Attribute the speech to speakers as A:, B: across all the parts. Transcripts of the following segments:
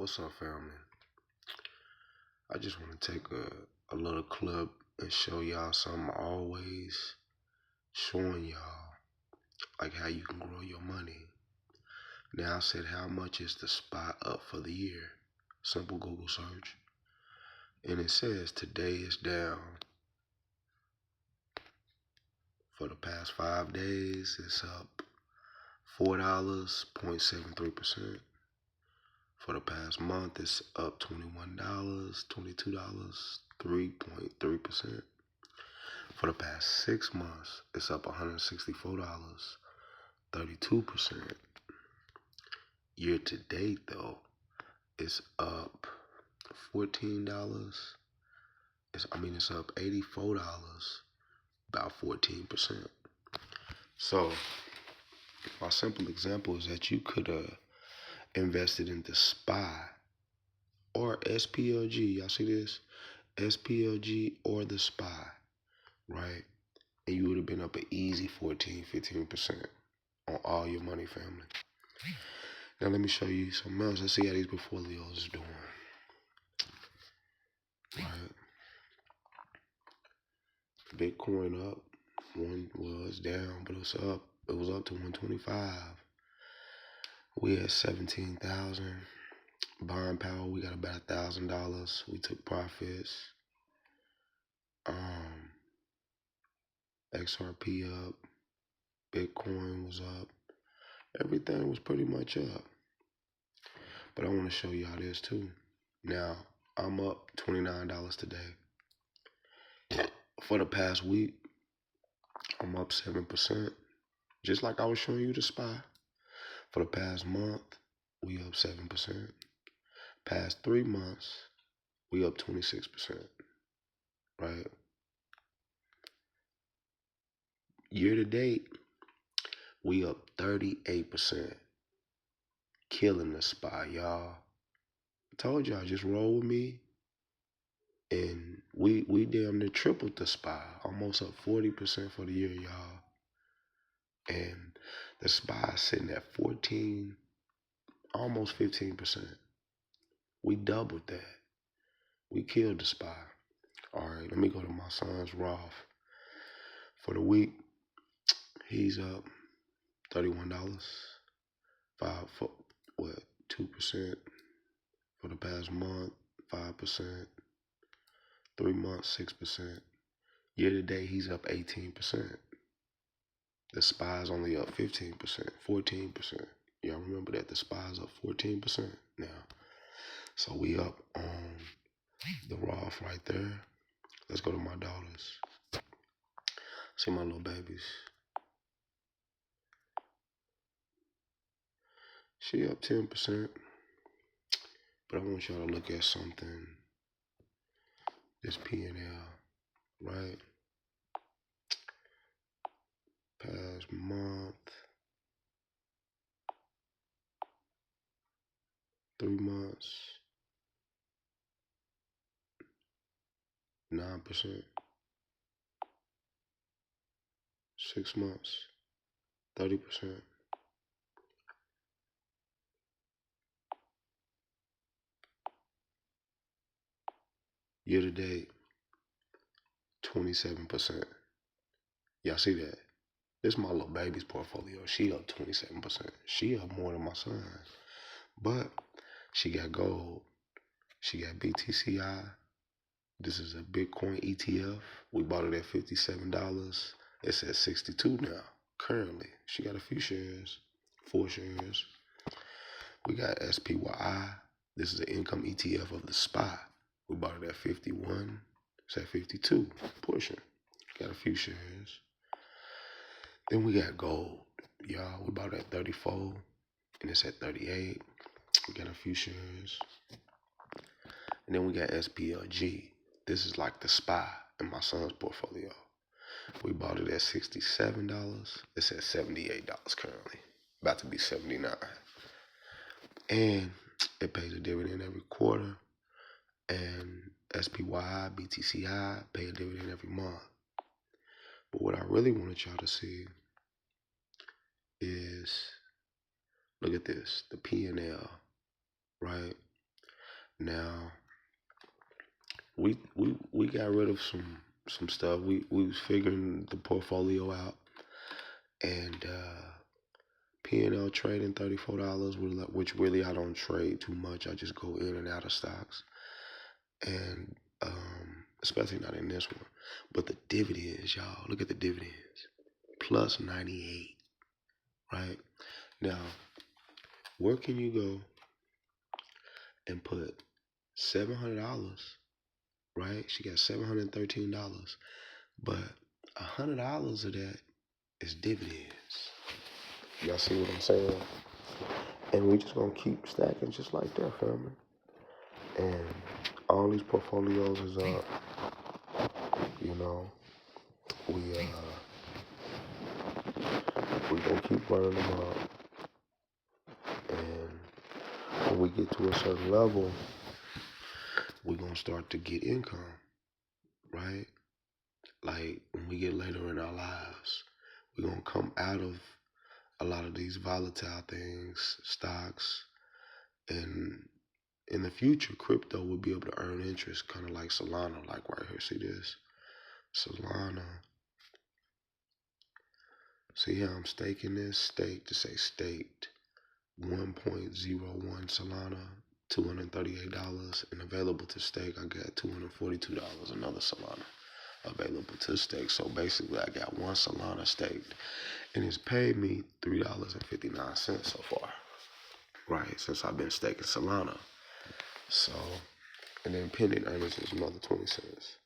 A: What's up, family? I just want to take a little clip and show y'all something I'm always showing y'all, like how you can grow your money. Now I said how much is the spot up for the year? Simple Google search. And it says today is down. For the past 5 days, it's up $4.73%. For the past month, it's up $21, $22, 3.3%. For the past 6 months, it's up $164, 32%. Year to date, though, it's up $14. It's up $84, about 14%. So, my simple example is that you could invested in the SPY or SPLG. Y'all see this? SPLG or the SPY, right? And you would have been up an easy 14-15% on all your money, family. Now let me show you something else. Let's see how these portfolios is doing. Right. Bitcoin up. One was down, but it was up. It was up to 125. We had 17,000. Buying power, we got about $1,000. We took profits. XRP up. Bitcoin was up. Everything was pretty much up. But I want to show y'all this too. Now, I'm up $29 today. For the past week, I'm up 7%. Just like I was showing you the SPY. For the past month, we up 7%. Past 3 months, we up 26%. Right? Year to date, we up 38%. Killing the SPY, y'all. I told y'all, just roll with me. And we damn near tripled the SPY. Almost up 40% for the year, y'all. And the SPY is sitting at 14, almost 15%. We doubled that. We killed the SPY. All right, let me go to my son's Roth. For the week, he's up $31. 2%. For the past month, 5%. 3 months, 6%. Year to date, he's up 18%. The SPY is only up 15%, 14%. Y'all remember that the SPY is up 14% now. So we up on the Roth right there. Let's go to my daughters. See my little babies. She up 10%. But I want y'all to look at something. This P&L, right? Past month, 3 months, 9%. 6 months, 30%. Year to date, 27%. Y'all see that? This is my little baby's portfolio. She up 27%. She up more than my son. But she got gold. She got BTCI. This is a Bitcoin ETF. We bought it at $57. It's at 62 now, currently. She got a few shares, 4 shares. We got SPYI. This is an income ETF of the SPY. We bought it at 51. It's at 52, pushing. Got a few shares. Then we got gold. Y'all, we bought it at 34, and it's at 38. We got a few shares. And then we got SPLG. This is like the SPY in my son's portfolio. We bought it at $67. It's at $78 currently. About to be 79. And it pays a dividend every quarter. And SPYI, BTCI pay a dividend every month. But what I really wanted y'all to see is, look at this, the P&L, right? Now we got rid of some stuff. We was figuring the portfolio out, and P&L trading $34, which really I don't trade too much. I just go in and out of stocks, and especially not in this one. But the dividends, y'all, look at the dividends, plus 98. Right now, where can you go and put $700? Right, she got $713, but $100 of that is dividends. Y'all see what I'm saying? And we just gonna keep stacking just like that, family. And all these portfolios is up. You know, we gonna keep running them up. And when we get to a certain level, we gonna start to get income, right? Like when we get later in our lives, we're gonna come out of a lot of these volatile things, stocks, and in the future, crypto will be able to earn interest, kind of like Solana, like right here. See this? Solana. See how I'm staking this? Stake to say staked. 1.01 Solana, $238, and available to stake, I got $242, another Solana available to stake. So basically, I got one Solana staked, and it's paid me $3.59 so far, right, since I've been staking Solana. So, and then pending earnings is another 20 cents.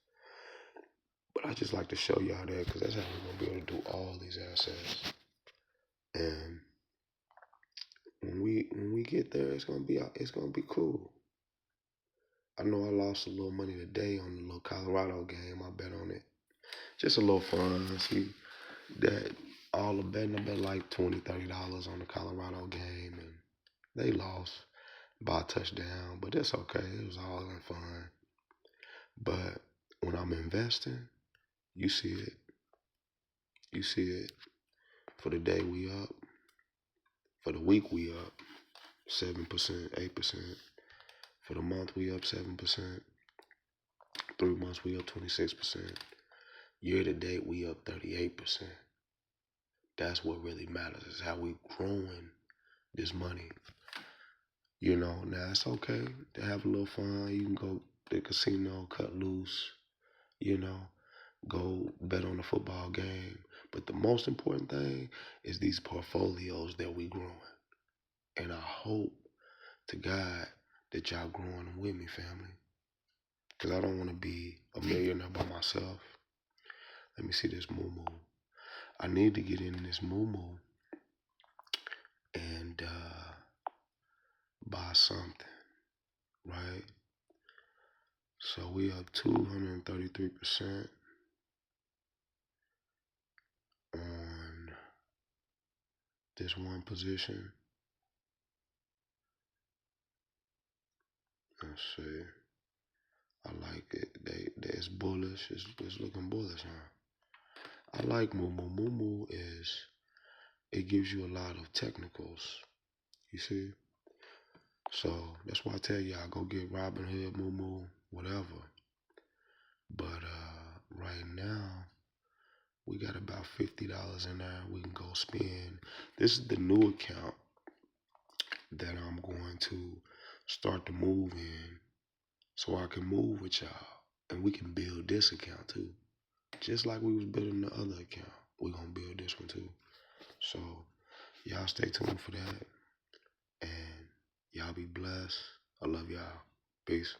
A: But I just like to show y'all that because that's how we're gonna be able to do all these assets. And when we get there, it's gonna be cool. I know I lost a little money today on the little Colorado game. I bet on it. Just a little fun. See that all the betting, I bet like $20, $30 on the Colorado game, and they lost by a touchdown. But that's okay. It was all in fun. But when I'm investing, you see it. You see it. For the day we up. For the week we up 7%, 8%. For the month we up 7%. 3 months we up 26%. Year to date we up 38%. That's what really matters, is how we growing this money. You know, now it's okay to have a little fun. You can go to the casino, cut loose, you know, go bet on the football game. But the most important thing is these portfolios that we growing. And I hope to God that y'all growing with me, family. Because I don't want to be a millionaire by myself. Let me see this MooMoo. I need to get in this MooMoo and buy something, right? So we up 233% on this one position. Let's see. I like it. It's bullish. It's looking bullish, huh? I like MooMoo. MooMoo it gives you a lot of technicals. You see? So that's why I tell y'all, go get Robinhood, MooMoo, whatever. But right now, we got about $50 in there we can go spend. This is the new account that I'm going to start to move in so I can move with y'all. And we can build this account too. Just like we was building the other account. We're going to build this one too. So y'all stay tuned for that. And y'all be blessed. I love y'all. Peace.